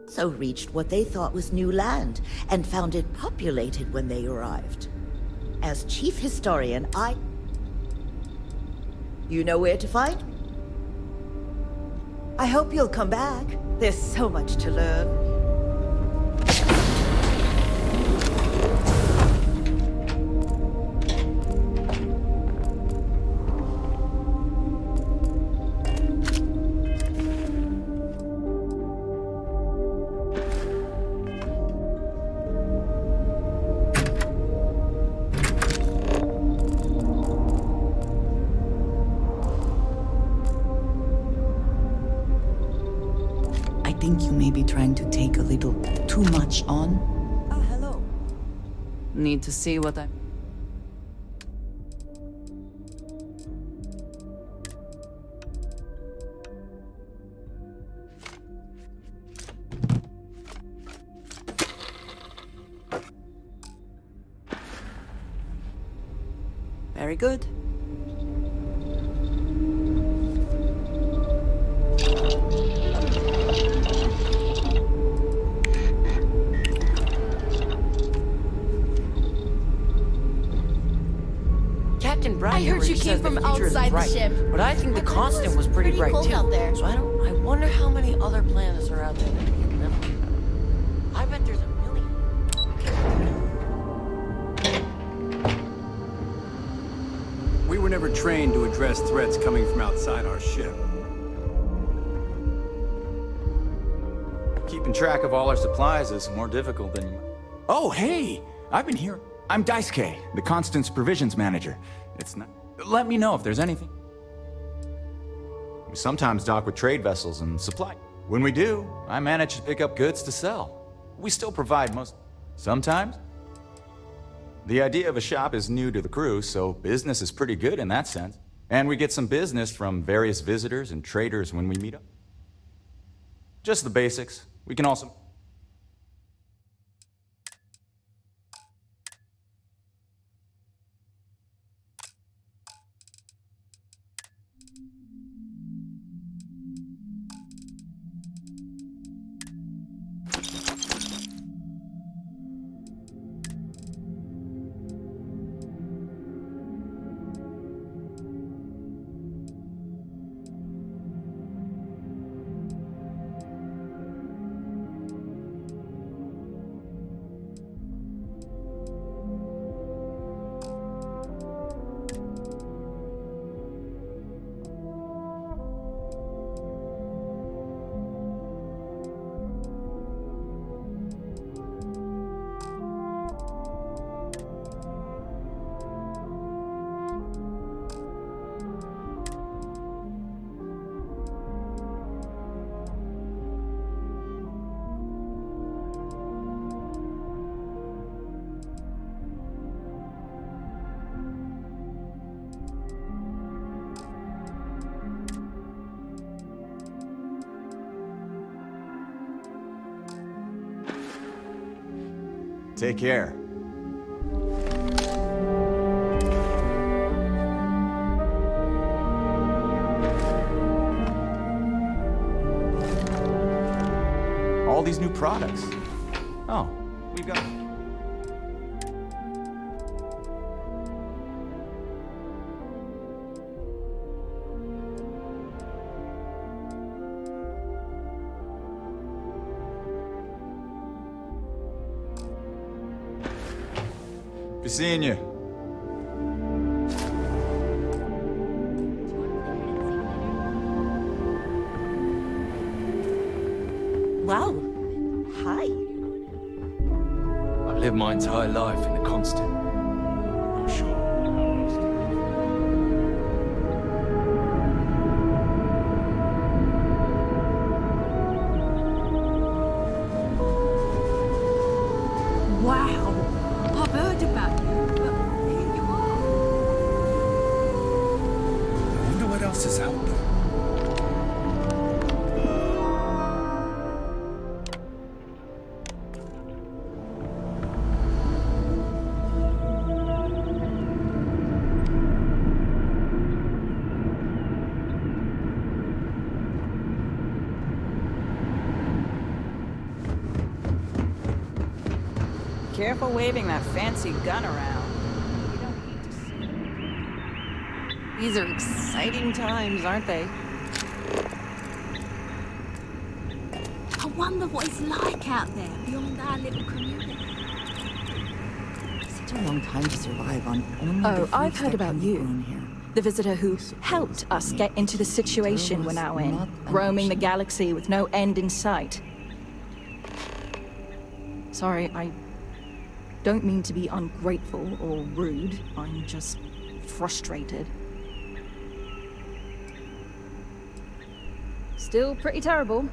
So reached what they thought was new land and found it populated when they arrived. As chief historian, You know where to find me? I hope you'll come back. There's so much to learn. I think you may be trying to take a little too much on. Hello. Need to see what I... Very good. Captain Bright I heard already you came says from the future is outside the bright, ship. but I think the I heard it constant was was pretty pretty bright cold too. out there. So I wonder how many other planets are out there that we can live on. I bet there's a million. We were never trained to address threats coming from outside our ship. Keeping track of all our supplies is more difficult than you... Oh, hey! I've been here. I'm Daisuke, the Constance Provisions Manager. It's not... Let me know if there's anything. We sometimes dock with trade vessels and supply. When we do, I manage to pick up goods to sell. We still provide most... Sometimes? The idea of a shop is new to the crew, so business is pretty good in that sense. And we get some business from various visitors and traders when we meet up. Just the basics. We can also... Take care. All these new products. Oh, we've got... Be seeing you. Wow. Hi. I've lived my entire life in the constant. I'm sure. Wow. I've heard about you, but here you are. I wonder what else is out there. Careful waving that fancy gun around. These are exciting times, aren't they? I wonder what it's like out there beyond our little community. Such a long time to survive on only the Oh, fruits I've heard that about can be you. grown here. The visitor who helped us get into the situation we're now in, roaming the galaxy with no end in sight. Sorry, I don't mean to be ungrateful or rude. I'm just frustrated. Still pretty terrible.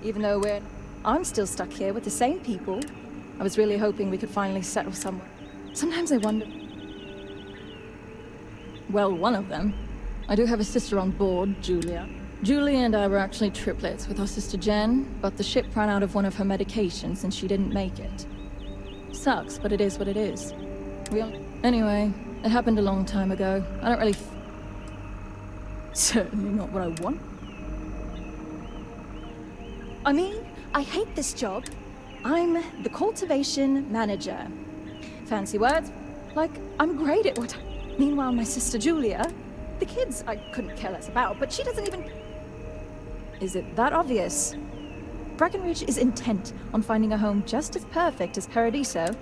Even though I'm still stuck here with the same people. I was really hoping we could finally settle somewhere. Sometimes I wonder... Well, one of them. I do have a sister on board, Julia. Julia and I were actually triplets with our sister Jen, but the ship ran out of one of her medications and she didn't make it. Sucks, but it is what it is. Anyway, it happened a long time ago. I don't really certainly not what I want. I mean, I hate this job. I'm the cultivation manager. Fancy words? Like, I'm great at what I... Meanwhile, my sister Julia, the kids I couldn't care less about, but she doesn't even... Is it that obvious? Breckenridge is intent on finding a home just as perfect as Paradiso.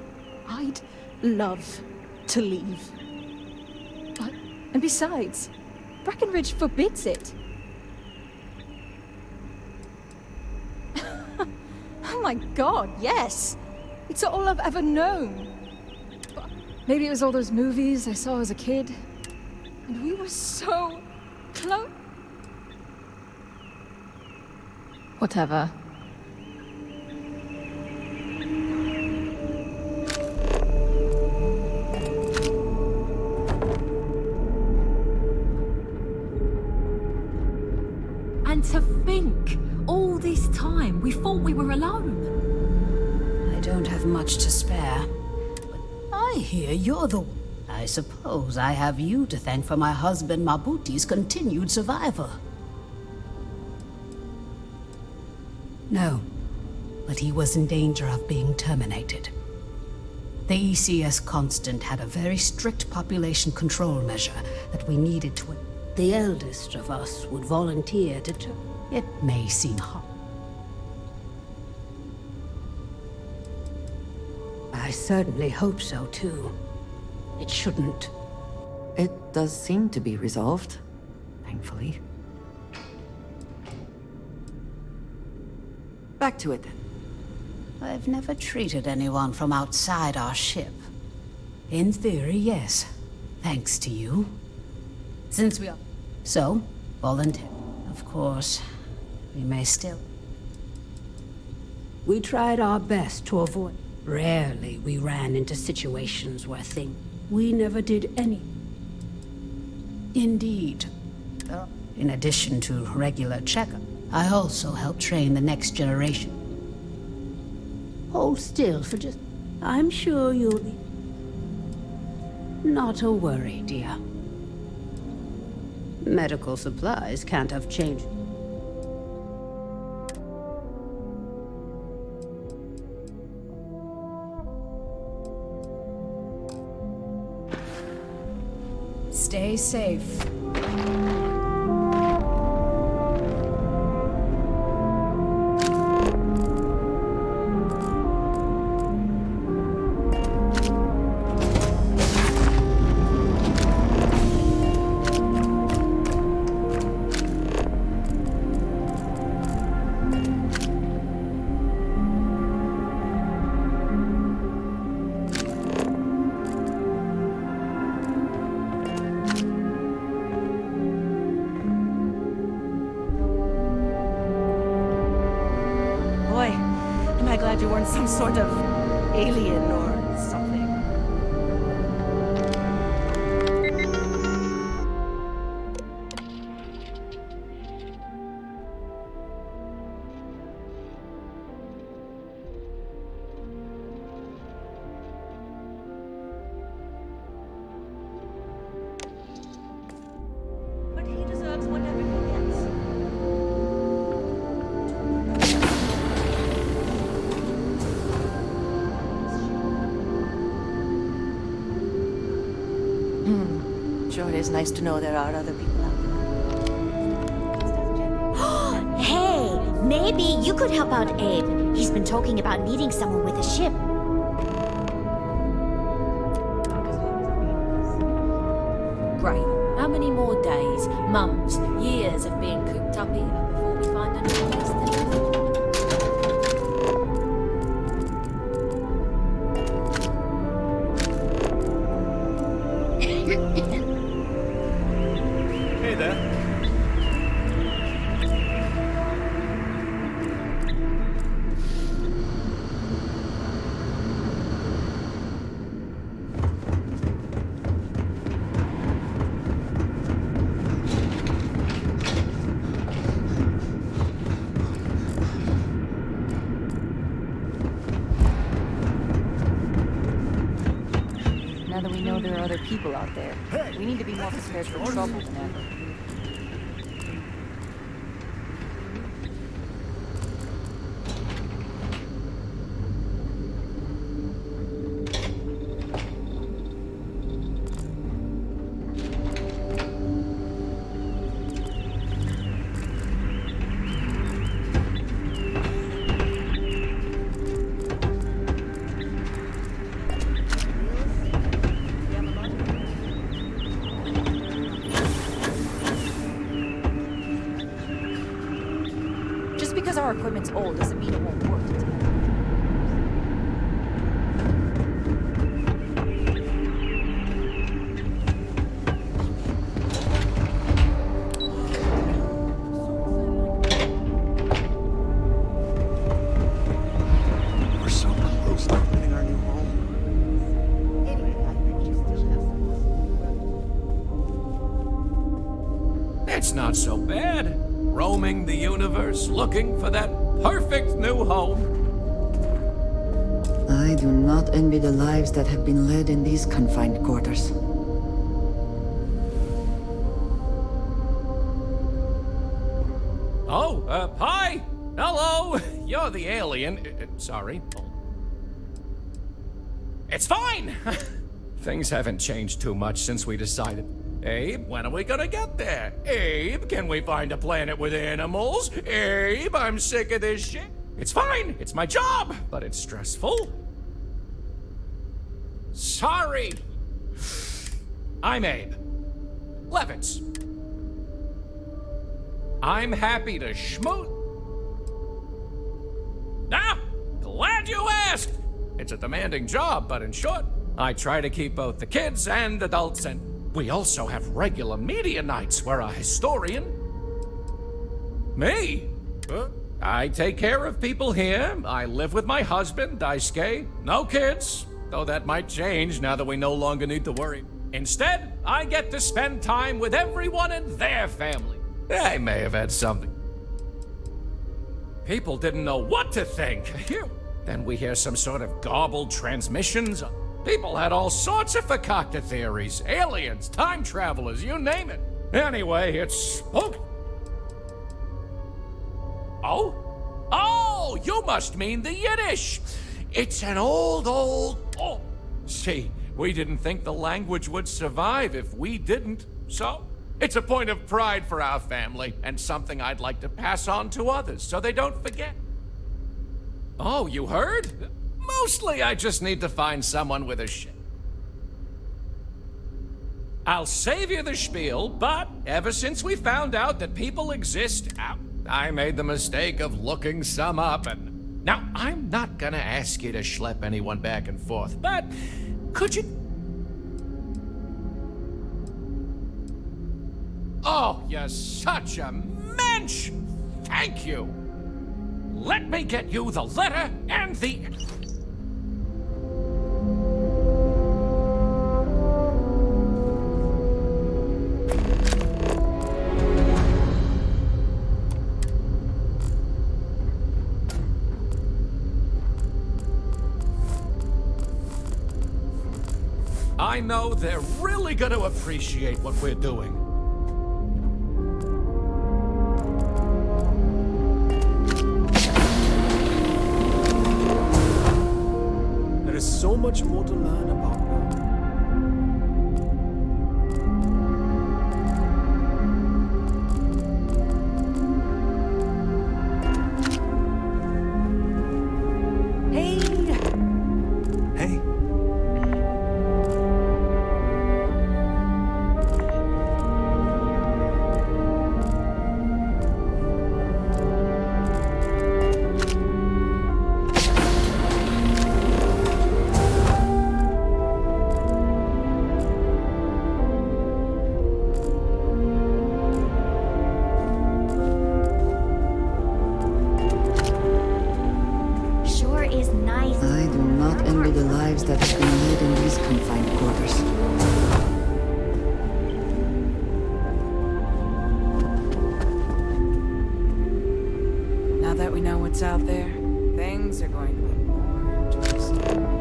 I'd love to leave. But, and besides, Breckenridge forbids it. Oh my god, yes! It's all I've ever known. Maybe it was all those movies I saw as a kid. And we were so close. Whatever. And to think, all this time, we thought we were alone. I don't have much to spare. But I hear you're the... I suppose I have you to thank for my husband Mabuti's continued survival. No, but he was in danger of being terminated. The ECS Constant had a very strict population control measure that we needed to... The eldest of us would volunteer to... It may seem hard. I certainly hope so, too. It shouldn't. It does seem to be resolved, thankfully. Back to it then. I've never treated anyone from outside our ship. In theory, yes. Thanks to you. Since we are... So, volunteer. Of course, we may still... We tried our best to avoid... Rarely we ran into situations where things... We never did any... Indeed. In addition to regular checkup, I also help train the next generation. Hold still for just... I'm sure you'll be... Not a worry, dear. Medical supplies can't have changed. Stay safe. Boy, am I glad you weren't some sort of alien or something. But he deserves whatever he gets. is nice to know there are other people out there. Hey, maybe you could help out Abe. He's been talking about needing someone with a ship. Great. How many more days, months, years of being cooped up here before we find a new destination? Hey there. Now that we know there are other people out there, we need to be more prepared for trouble than ever. Just because our equipment's old doesn't mean it won't work. We're so close to opening our new home. Anyway, I think you still have some. It's not so bad. Roaming the universe, looking for that perfect new home. I do not envy the lives that have been led in these confined quarters. Oh, hi! Hello! You're the alien. Sorry. It's fine! Things haven't changed too much since we decided. Abe, when are we gonna get there? Abe, can we find a planet with animals? Abe, I'm sick of this shit. It's fine, it's my job, but it's stressful. Sorry. I'm Abe. Levitz. I'm happy to schmoot. Ah, glad you asked. It's a demanding job, but in short, I try to keep both the kids and adults, and we also have regular media nights where a historian... Me? I take care of people here. I live with my husband, Daisuke. No kids, though that might change now that we no longer need to worry. Instead, I get to spend time with everyone in their family. I may have had something. People didn't know what to think. Then we hear some sort of garbled transmissions. People had all sorts of fakakta theories. Aliens, time travelers, you name it. Anyway, it's spooked. Oh? Oh, you must mean the Yiddish. It's an old... Oh, see, we didn't think the language would survive if we didn't. So, it's a point of pride for our family, and something I'd like to pass on to others so they don't forget. Oh, you heard? Mostly, I just need to find someone with a ship. I'll save you the spiel, but ever since we found out that people exist, I made the mistake of looking some up, and now I'm not gonna ask you to schlep anyone back and forth, but could you... Oh, you're such a mensch! Thank you! Let me get you the letter and the... I know they're really gonna appreciate what we're doing. There is so much more to learn about now. lives that have been led in these confined quarters. Now that we know what's out there, things are going to be more interesting.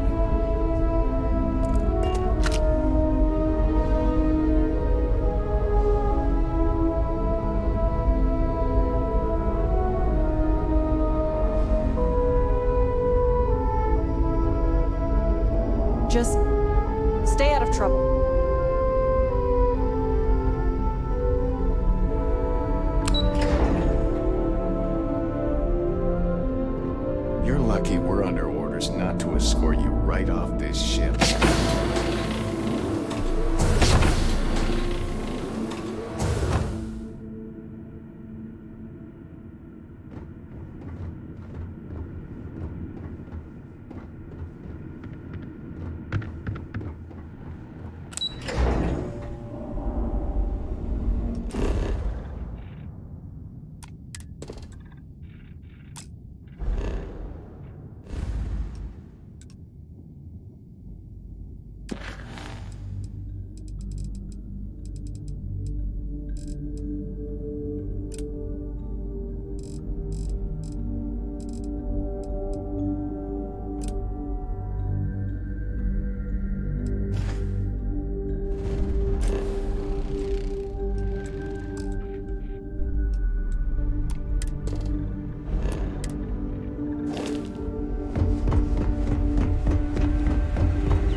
Just stay out of trouble. You're lucky we're under orders not to escort you right off this ship.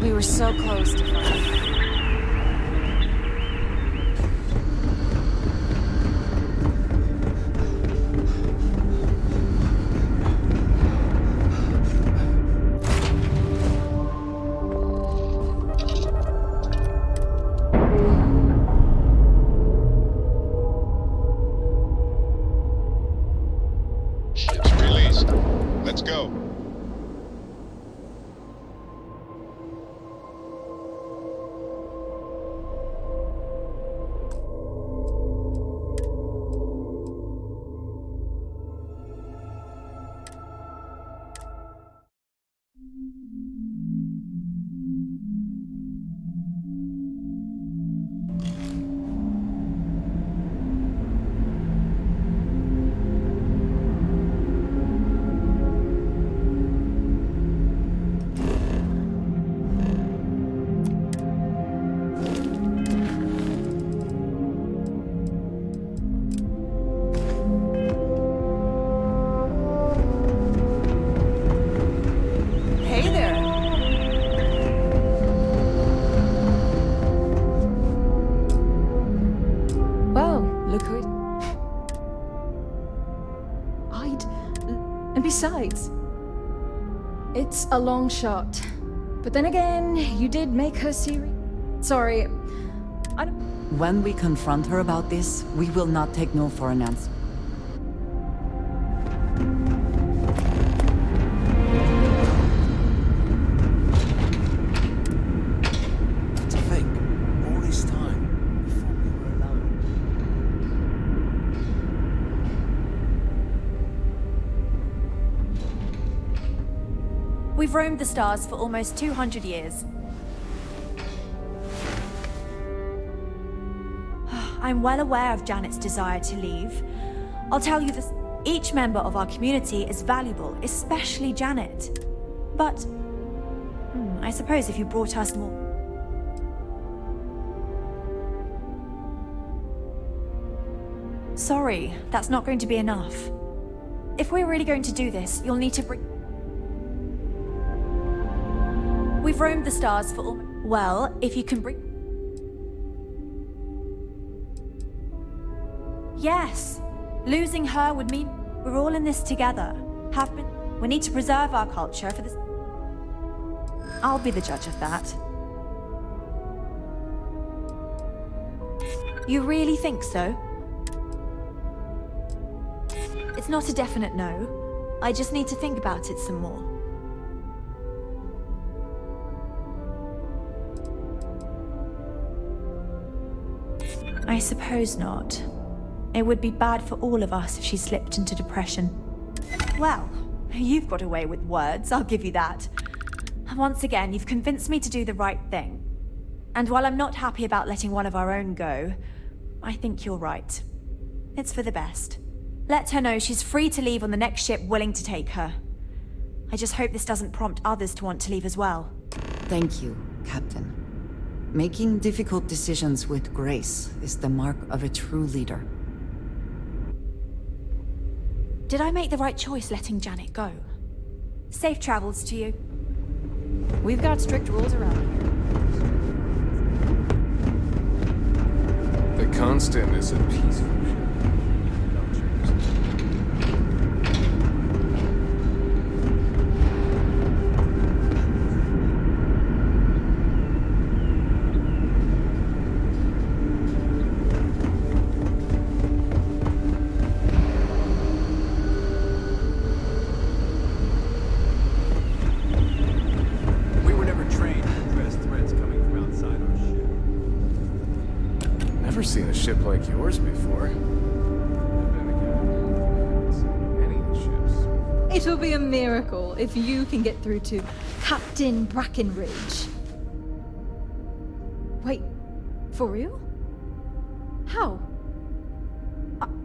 We were so close to finding. Ship's released. Let's go. Hey there. Well, look who it... And besides, it's a long shot. But then again, you did make her serious. Sorry, I don't... When we confront her about this, we will not take no for an answer. To think, all this time, before we were alone. We've roamed the stars for almost 200 years. I'm well aware of Janet's desire to leave. I'll tell you this, each member of our community is valuable, especially Janet. But, I suppose if you brought us more... Sorry, that's not going to be enough. If we're really going to do this, you'll need to bring... We've roamed the stars for all... Well, if you can bring... Yes! Losing her would mean we're all in this together. Have been... We need to preserve our culture for this... I'll be the judge of that. You really think so? It's not a definite no. I just need to think about it some more. I suppose not. It would be bad for all of us if she slipped into depression. Well, you've got away with words, I'll give you that. Once again, you've convinced me to do the right thing. And while I'm not happy about letting one of our own go, I think you're right. It's for the best. Let her know she's free to leave on the next ship willing to take her. I just hope this doesn't prompt others to want to leave as well. Thank you, Captain. Making difficult decisions with grace is the mark of a true leader. Did I make the right choice letting Janet go? Safe travels to you. We've got strict rules around here. The Constant is a peaceful ship. We were never trained to address threats coming from outside our ship. Never seen a ship like yours before. Then again, I've seen many ships. It'll be a miracle if you can get through to Captain Brackenridge. Wait, for real? How?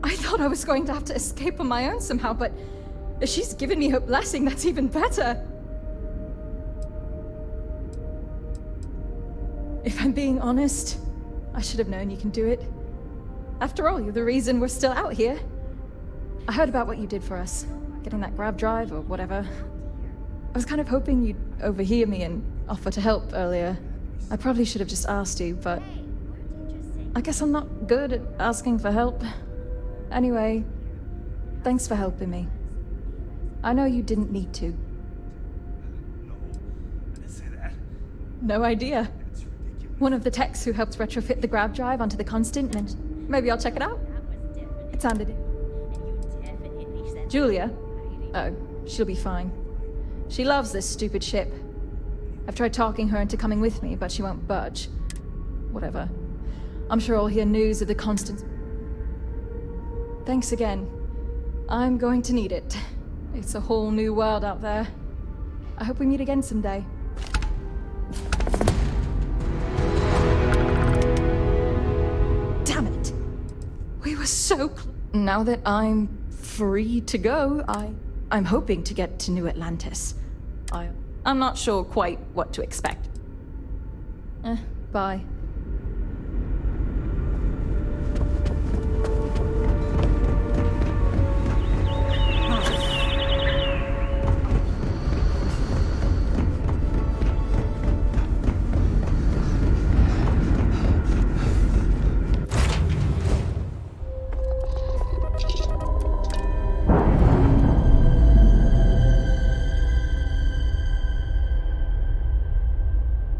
I thought I was going to have to escape on my own somehow, but if she's given me her blessing, that's even better. If I'm being honest, I should have known you can do it. After all, you're the reason we're still out here. I heard about what you did for us, getting that grab drive or whatever. I was kind of hoping you'd overhear me and offer to help earlier. I probably should have just asked you, but I guess I'm not good at asking for help. Anyway, thanks for helping me. I know you didn't need to. No, I didn't say that. No idea. One of the techs who helped retrofit the grab drive onto the Constant, and maybe I'll check it out. It sounded... Julia? Oh, she'll be fine. She loves this stupid ship. I've tried talking her into coming with me, but she won't budge. Whatever. I'm sure I'll hear news of the Constant. Thanks again. I'm going to need it. It's a whole new world out there. I hope we meet again someday. Damn it! We were so close. Now that I'm free to go, I'm hoping to get to New Atlantis. I'm not sure quite what to expect. Bye.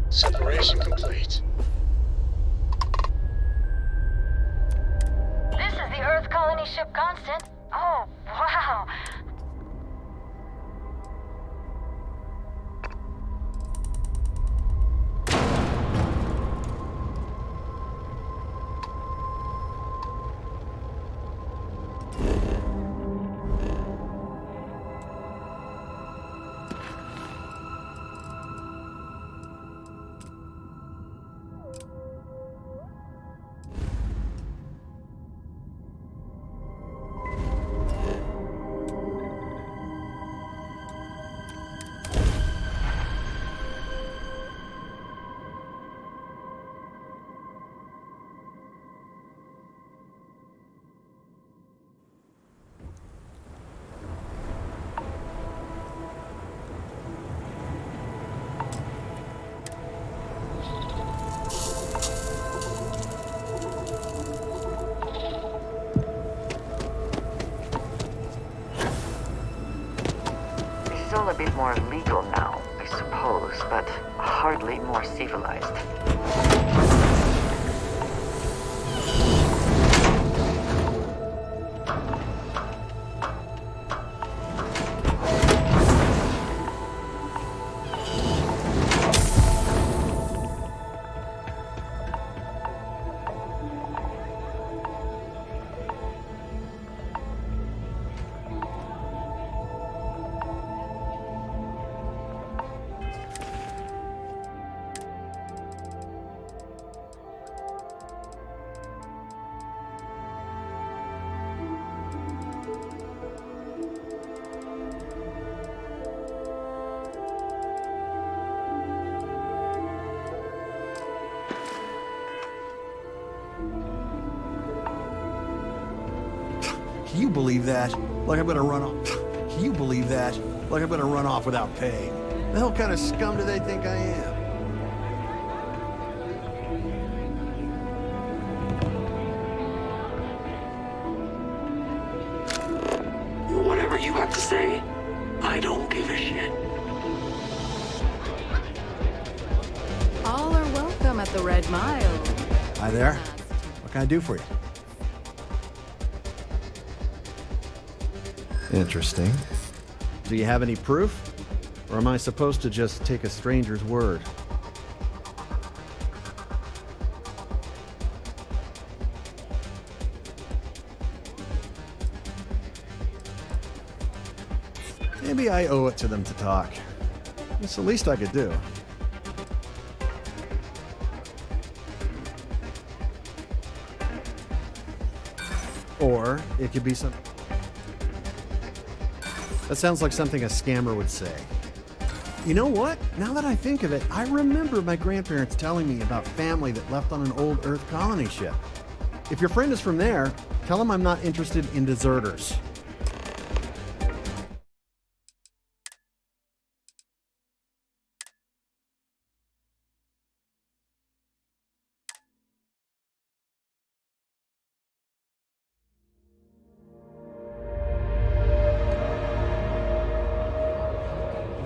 Separation complete. This is the Earth colony ship Constant. Oh, wow. All a bit more legal now, I suppose, but hardly more civilized. believe that? Like I'm gonna run off. Can you believe that? Like I'm gonna run off without pay. The hell kind of scum do they think I am? Whatever you have to say, I don't give a shit. All are welcome at the Red Mile. Hi there. What can I do for you? Interesting. Do you have any proof? Or am I supposed to just take a stranger's word? Maybe I owe it to them to talk. It's the least I could do. Or it could be some... That sounds like something a scammer would say. You know what? Now that I think of it, I remember my grandparents telling me about family that left on an old Earth colony ship. If your friend is from there, tell him I'm not interested in deserters.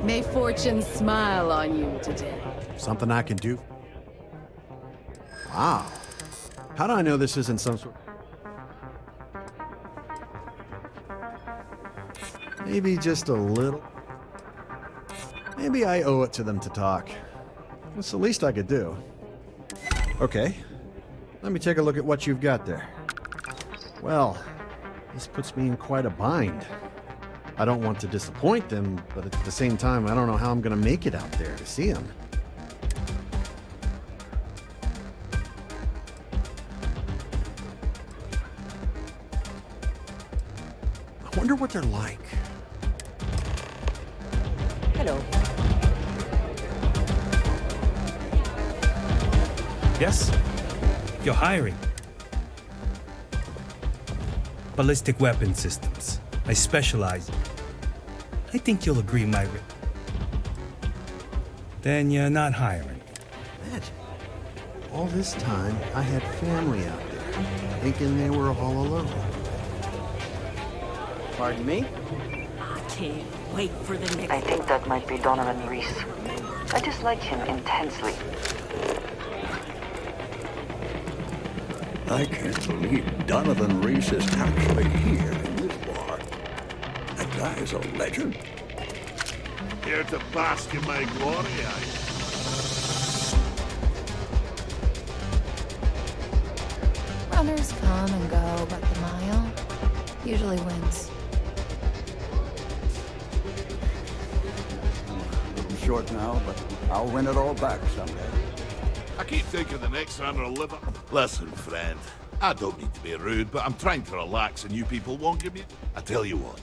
May fortune smile on you today. Something I can do? Wow. How do I know this isn't some sort... Maybe just a little... Maybe I owe it to them to talk. It's the least I could do. Okay. Let me take a look at what you've got there. Well, this puts me in quite a bind. I don't want to disappoint them, but at the same time, I don't know how I'm going to make it out there to see them. I wonder what they're like. Hello. Yes? You're hiring. Ballistic weapon systems. I specialize. I think you'll agree, Myra. Then you're not hiring. Imagine. All this time, I had family out there, thinking they were all alone. Pardon me? I can't wait for the next... I think that might be Donovan Reese. I dislike him intensely. I can't believe Donovan Reese is actually here in this bar. That guy's a legend. Here to bask in my glory, Runners come and go, but the mile usually wins. A little short now, but I'll win it all back someday. I keep thinking the next runner will live up. Listen, friend, I don't mean to be rude, but I'm trying to relax and you people won't give me... I tell you what,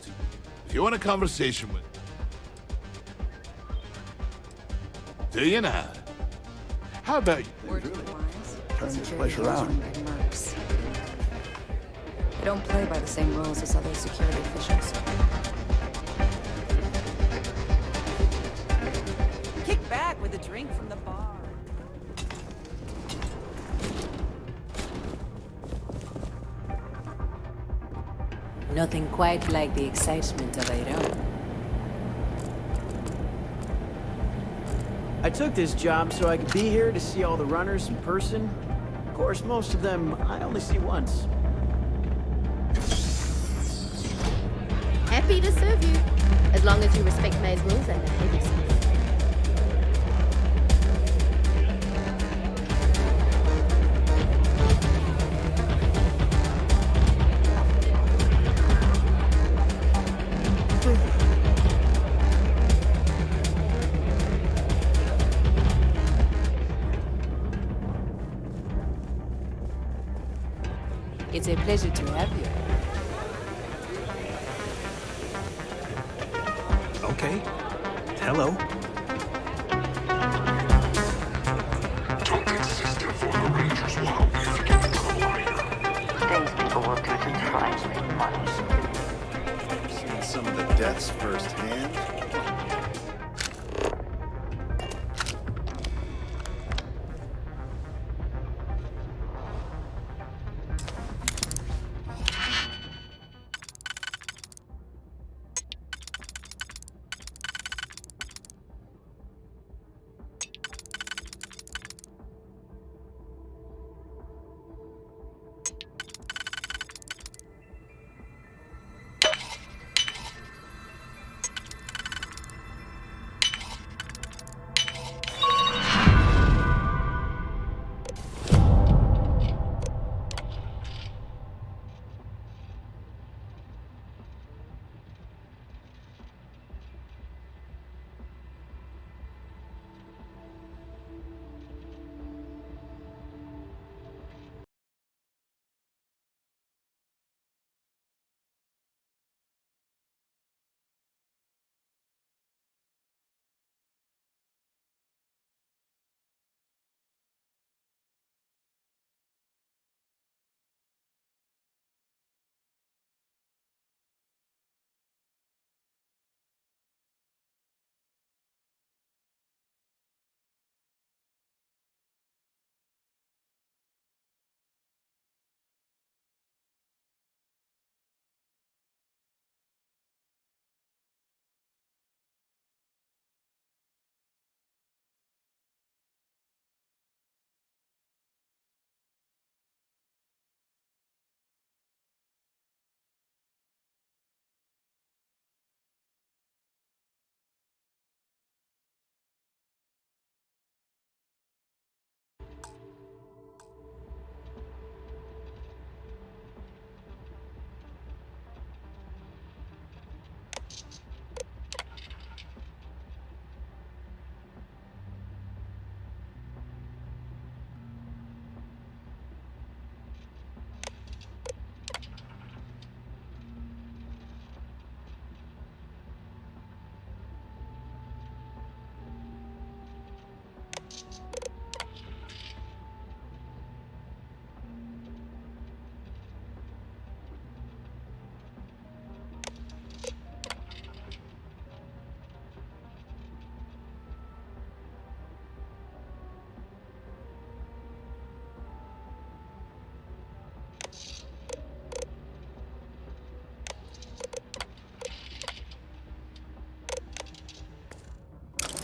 if you want a conversation with... Do you now? How about you? Turn this place around. They don't play by the same rules as other security officials. Kick back with a drink from the bar. Nothing quite like the excitement of a run. I took this job so I could be here to see all the runners in person. Of course, most of them I only see once. Happy to serve you, as long as you respect May's rules and behave yourself. It's a pleasure to have you. Okay. Hello. Don't get sensitive for the Rangers while we forget the trouble later. Things people will do to try and make money. some of the deaths firsthand?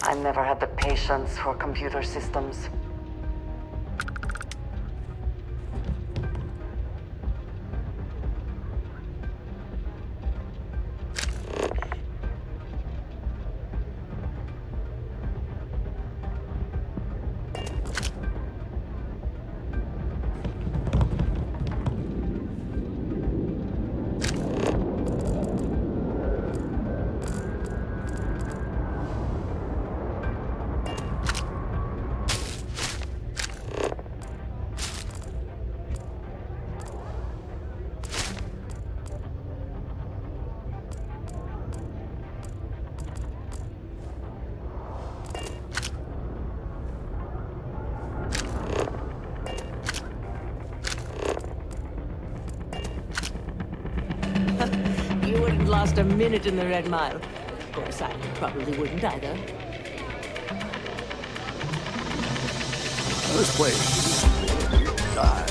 I never had the patience for computer systems. You wouldn't last a minute in the Red Mile. Of course, I probably wouldn't either. This place is a real dive.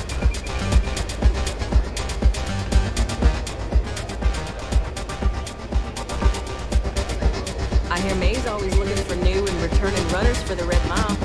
I hear May's always looking for new and returning runners for the Red Mile.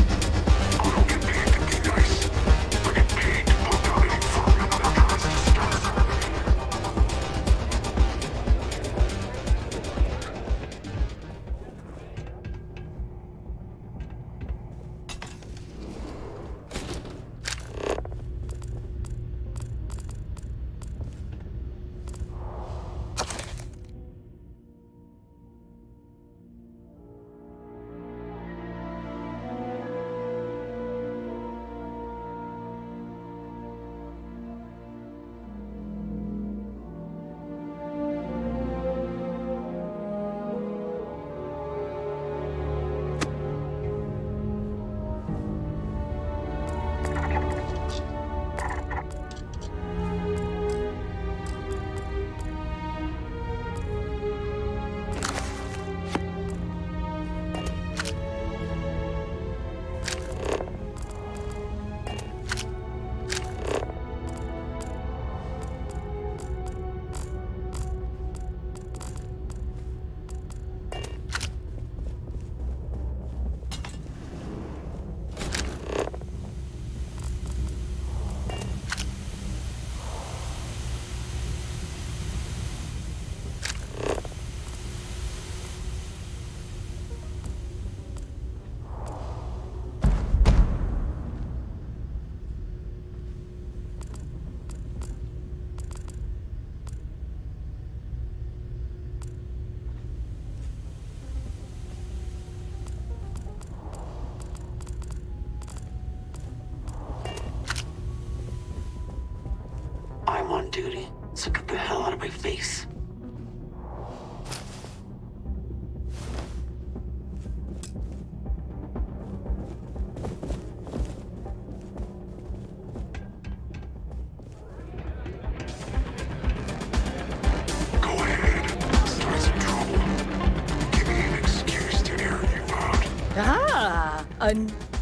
duty, so get the hell out of my face.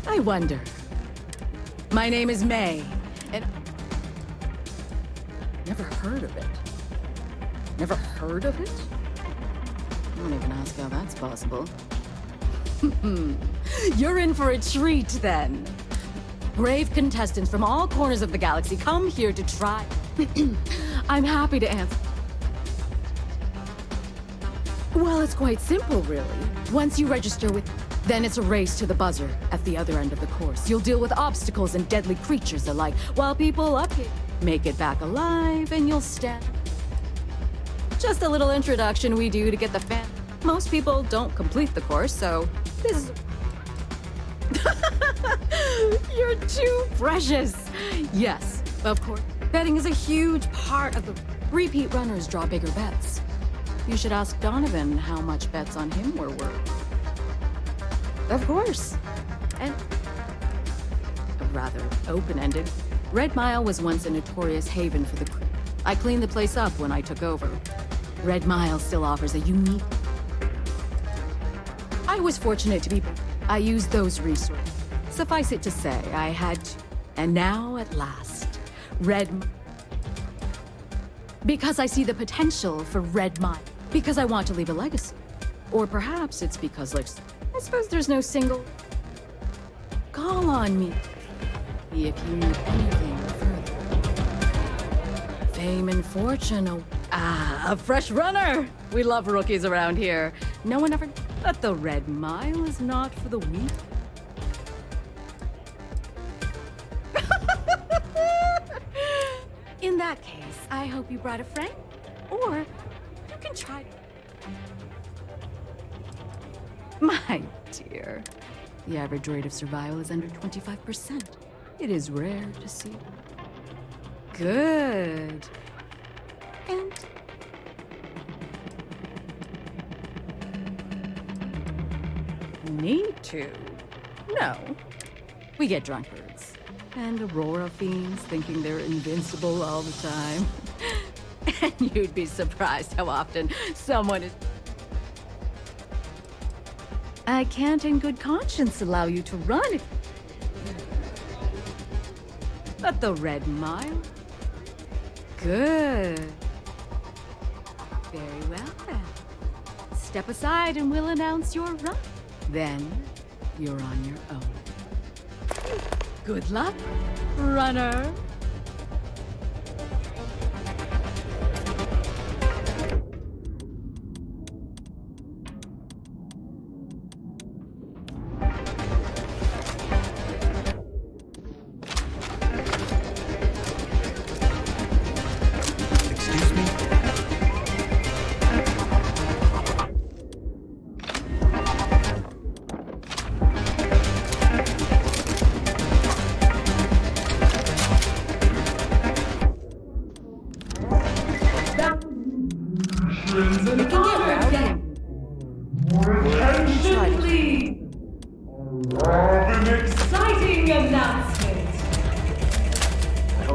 I wonder. My name is May, and... Never heard of it. Never heard of it? I won't even ask how that's possible. You're in for a treat, then. Brave contestants from all corners of the galaxy come here to try... I'm happy to answer. Well, it's quite simple, really. Once you register with... Then it's a race to the buzzer at the other end of the course. You'll deal with obstacles and deadly creatures alike, while people up here make it back alive, and you'll stand. Just a little introduction we do to get the fan. Most people don't complete the course, so this is... You're too precious! Yes, of course. Betting is a huge part of the... Repeat runners draw bigger bets. You should ask Donovan how much bets on him were worth. Of course. And... rather open-ended. Red Mile was once a notorious haven for the... I cleaned the place up when I took over. Red Mile still offers a unique... I was fortunate to be... I used those resources. Suffice it to say, I had to. And now, at last, because I see the potential for Red Mile. Because I want to leave a legacy. Or perhaps it's because, like... I suppose there's no single... Call on me if you need anything further. Fame and fortune... a fresh runner! We love rookies around here. No one ever... But the Red Mile is not for the weak. In that case, I hope you brought a friend. Or you can try... My dear, the average rate of survival is under 25%. It is rare to see. Good. And... Need to? No. We get drunkards. And Aurora fiends thinking they're invincible all the time. And you'd be surprised how often someone is... I can't in good conscience allow you to run if... But the Red Mile? Good. Very well, then. Step aside and we'll announce your run. Then, you're on your own. Good luck, runner. Attention, please! An exciting announcement! A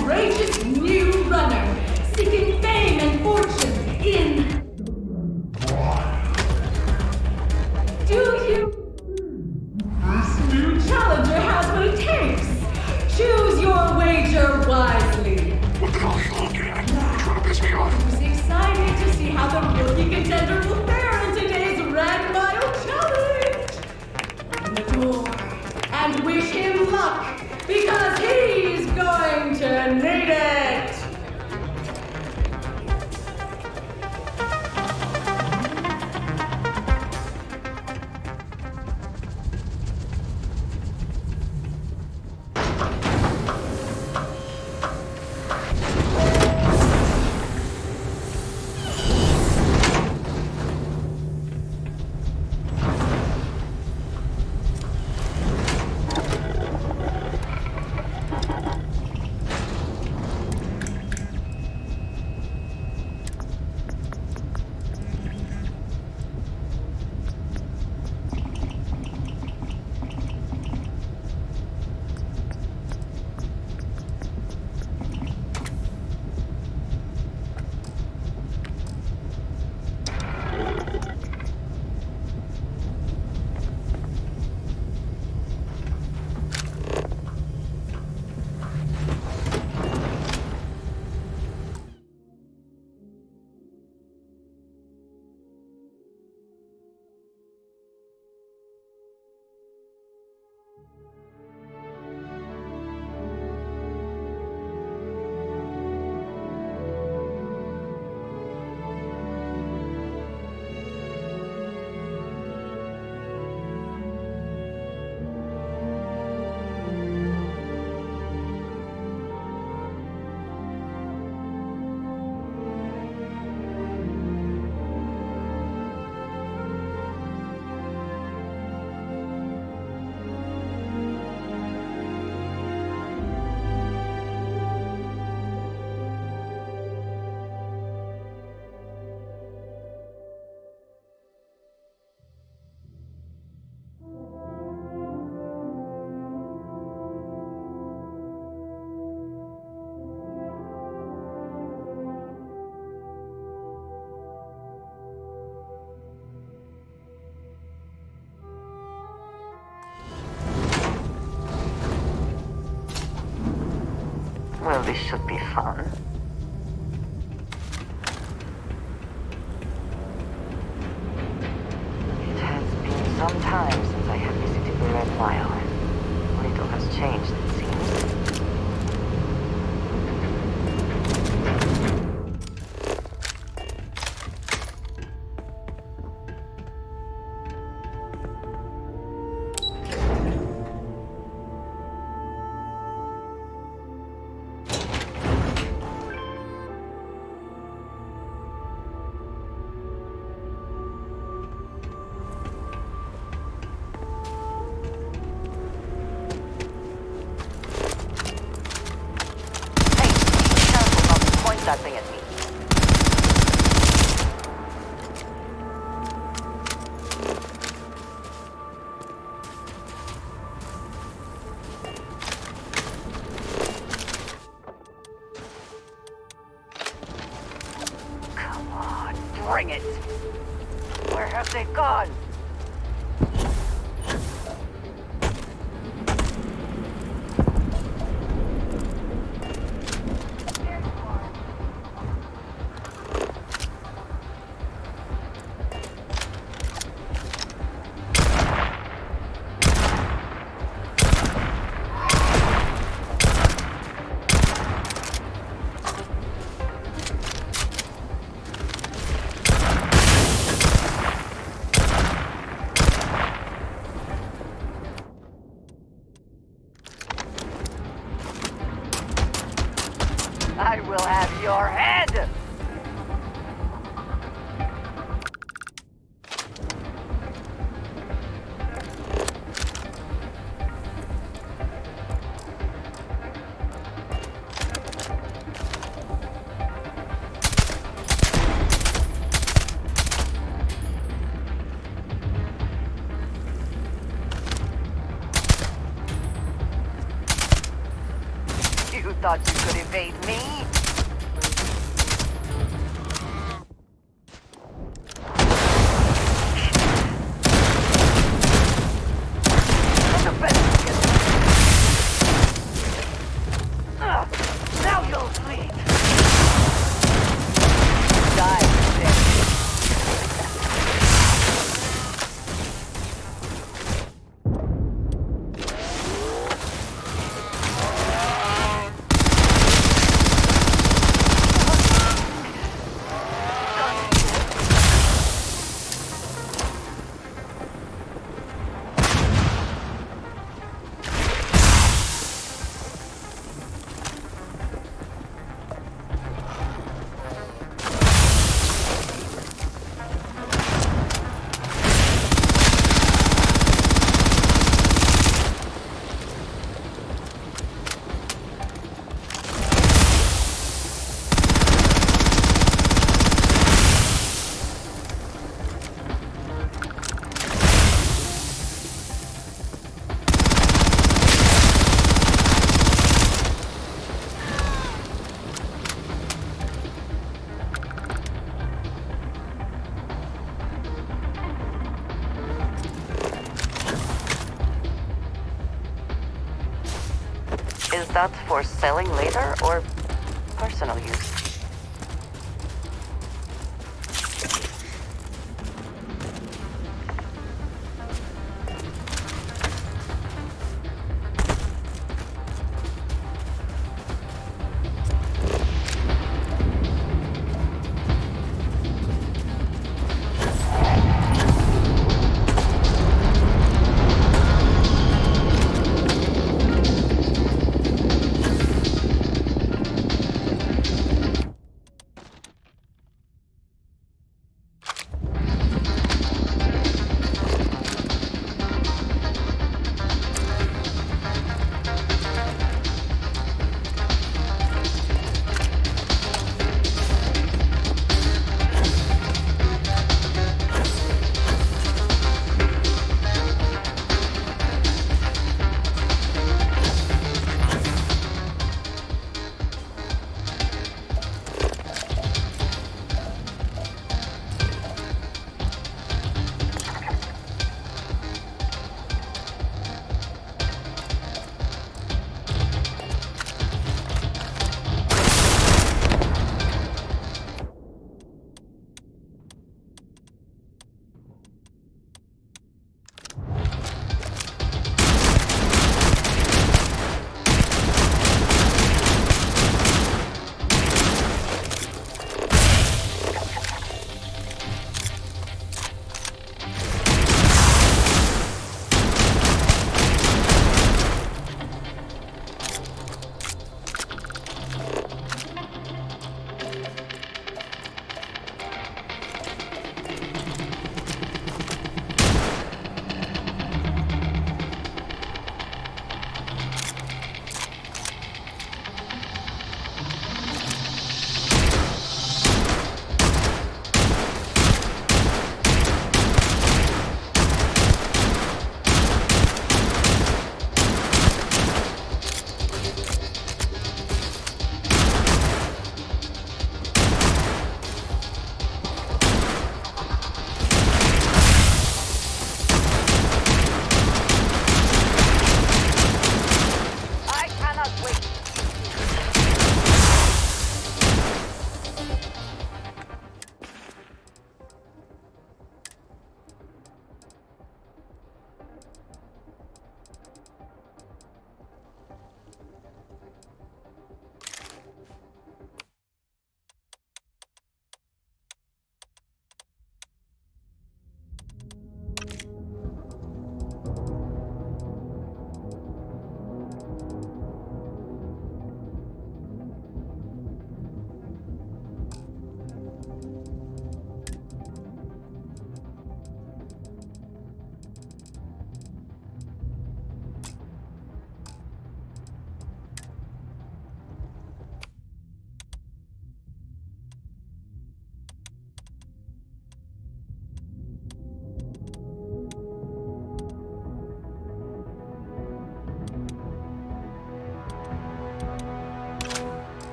courageous new runner seeking fame and fortune in... Do you... This new challenger has what it takes! Choose your wager wisely! What the hell are you looking at? Trying to piss me off. Who's excited to see how the rookie contender will fare in today's Red Mile Challenge? Open the door and wish him luck, because he's going to need it! This should be fun. It has been some time since I have visited the Red Mile. Little has changed, it seems. That thing at me. Come on, bring it. Where have they gone? I will have your head! You thought you could evade me? Now you'll bleed. Die, Is that for selling later or personal use?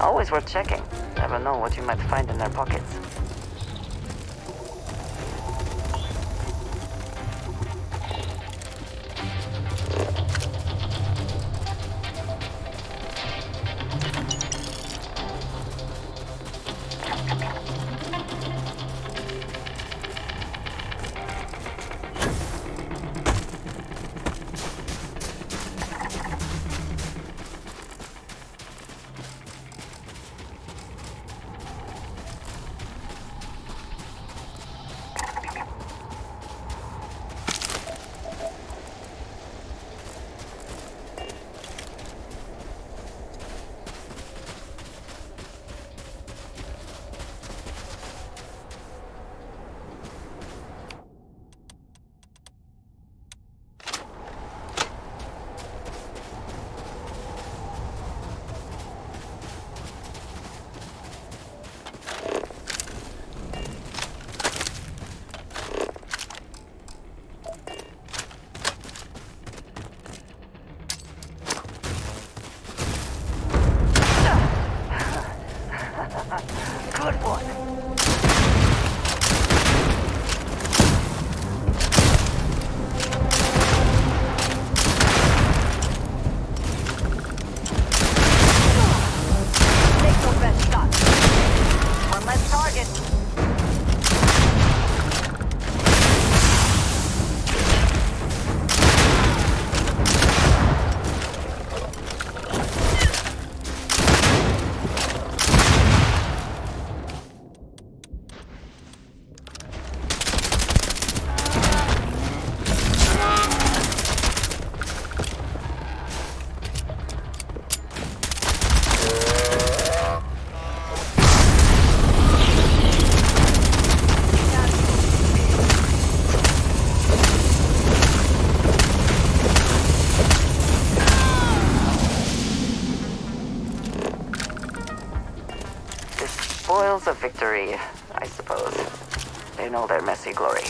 Always worth checking. Never know what you might find in their pockets. Good one. Take your best shot. One less target. Spoils of victory, I suppose. They know their messy glory.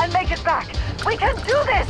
and make it back. We can do this!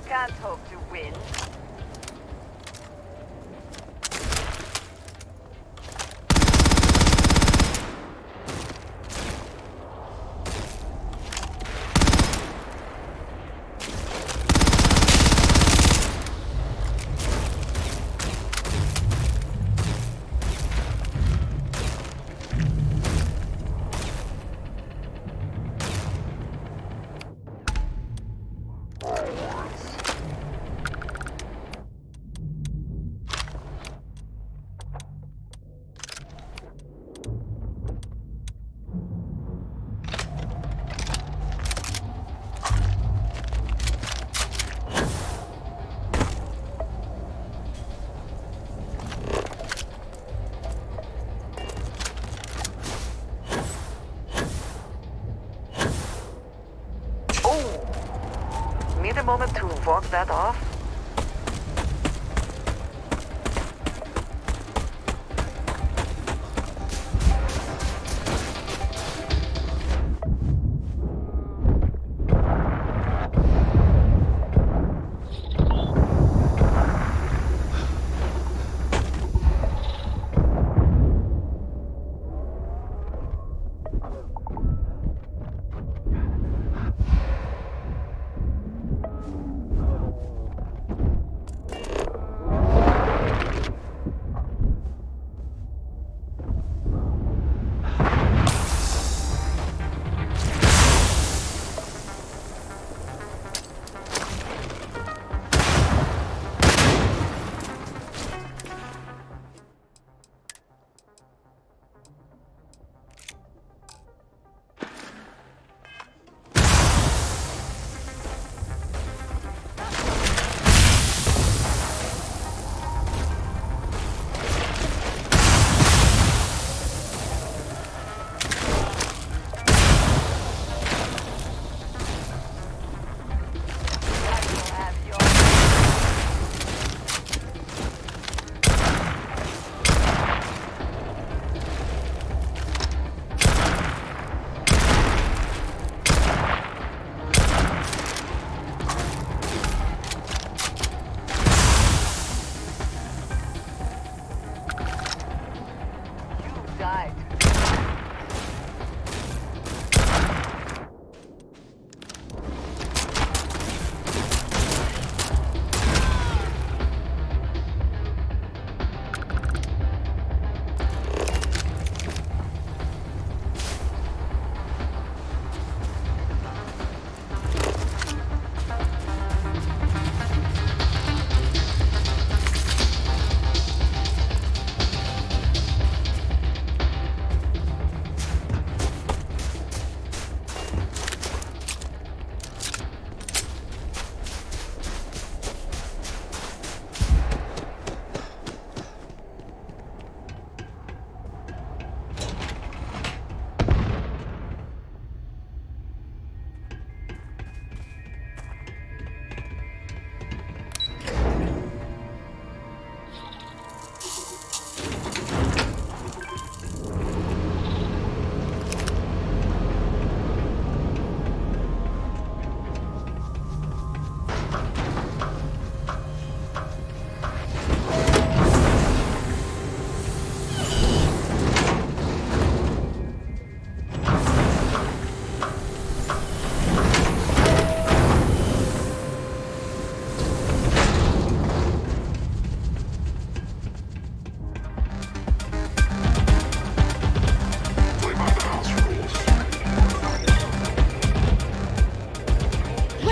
Can't hope to win. Need a moment to walk that off?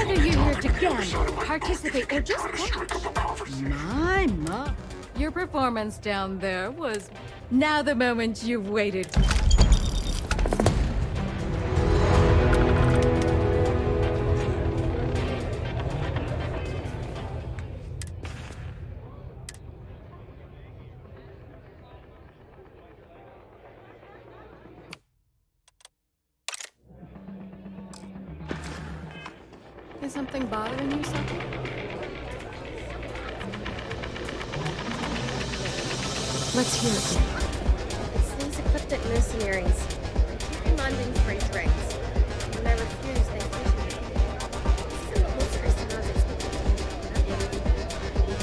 Whether you're here to gamble, participate, or just watch. My. Your performance down there was now the moment you've waited. Is something bothering you, Saki? Let's hear it. It's these ecliptic mercenaries. They keep demanding free drinks. When I refuse, they push me. This isn't the horse race I was expecting.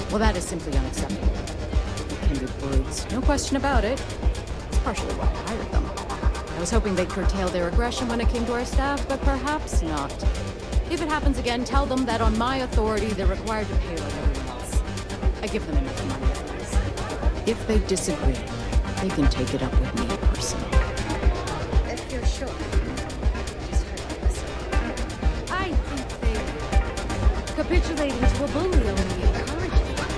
Well, that is simply unacceptable. They can be brutes, no question about it. It's partially why I hired them. I was hoping they'd curtail their aggression when it came to our staff, but perhaps not. If it happens again, tell them that on my authority, they're required to pay like everyone else. I give them enough money as it is. If they disagree, they can take it up with me personally. If you're sure. Just heard to listen. I think they capitulating to a bully only encourages them.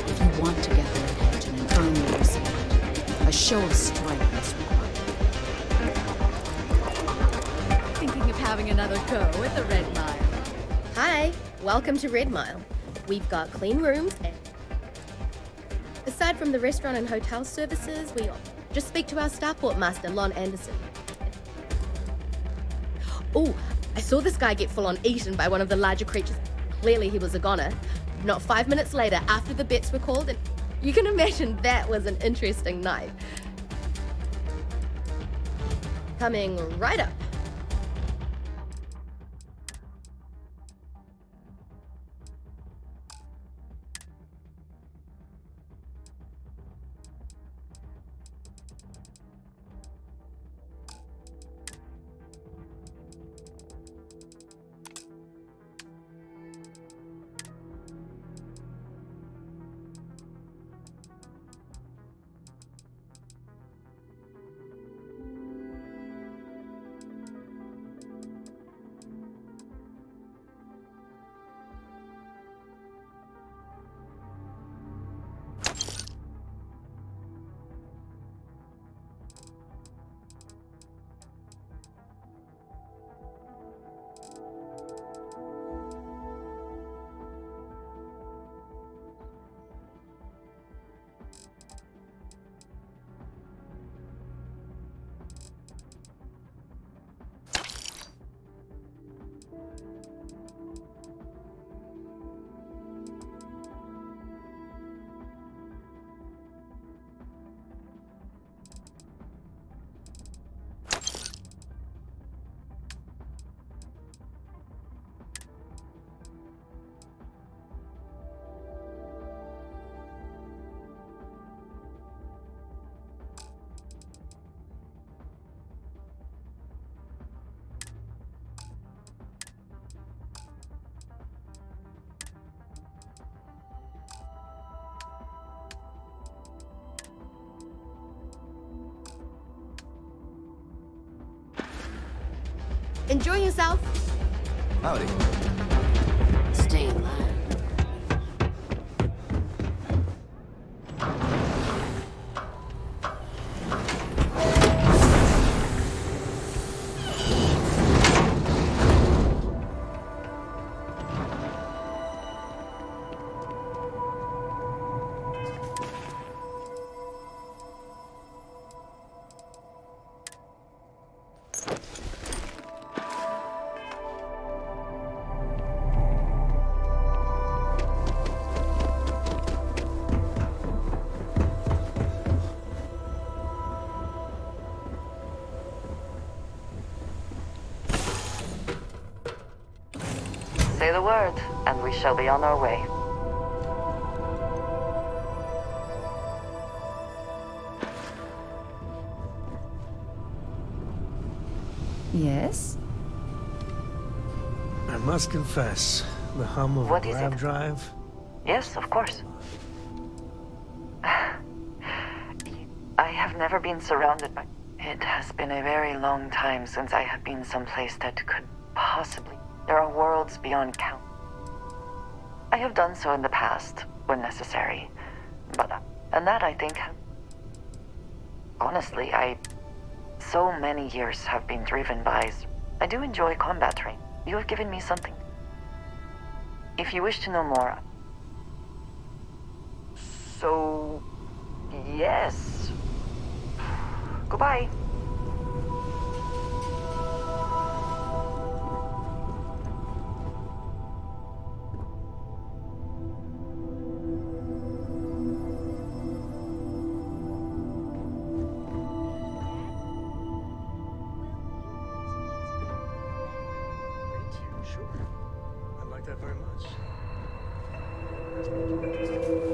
If you want to get their attention and earn their respect, a show of strength is required. Thinking of having another go at the Red Mile. Hi, welcome to Red Mile. We've got clean rooms and aside from the restaurant and hotel services, we just speak to our starport master, Lon Anderson. Oh, I saw this guy get full-on eaten by one of the larger creatures. Clearly he was a goner. Not 5 minutes later, after the bets were called, and you can imagine that was an interesting night. Coming right up. Enjoy yourself. Howdy. Stay in line. Say the word, and we shall be on our way. Yes? I must confess, the hum of What a is grav it? drive. Yes, of course. I have never been surrounded by... It has been a very long time since I have been someplace that could possibly There are worlds beyond count. I have done so in the past, when necessary. But, and that I think... Honestly, so many years have been driven by... I do enjoy combat training. You have given me something. If you wish to know more... So... Yes. Goodbye. Sure. I like that very much.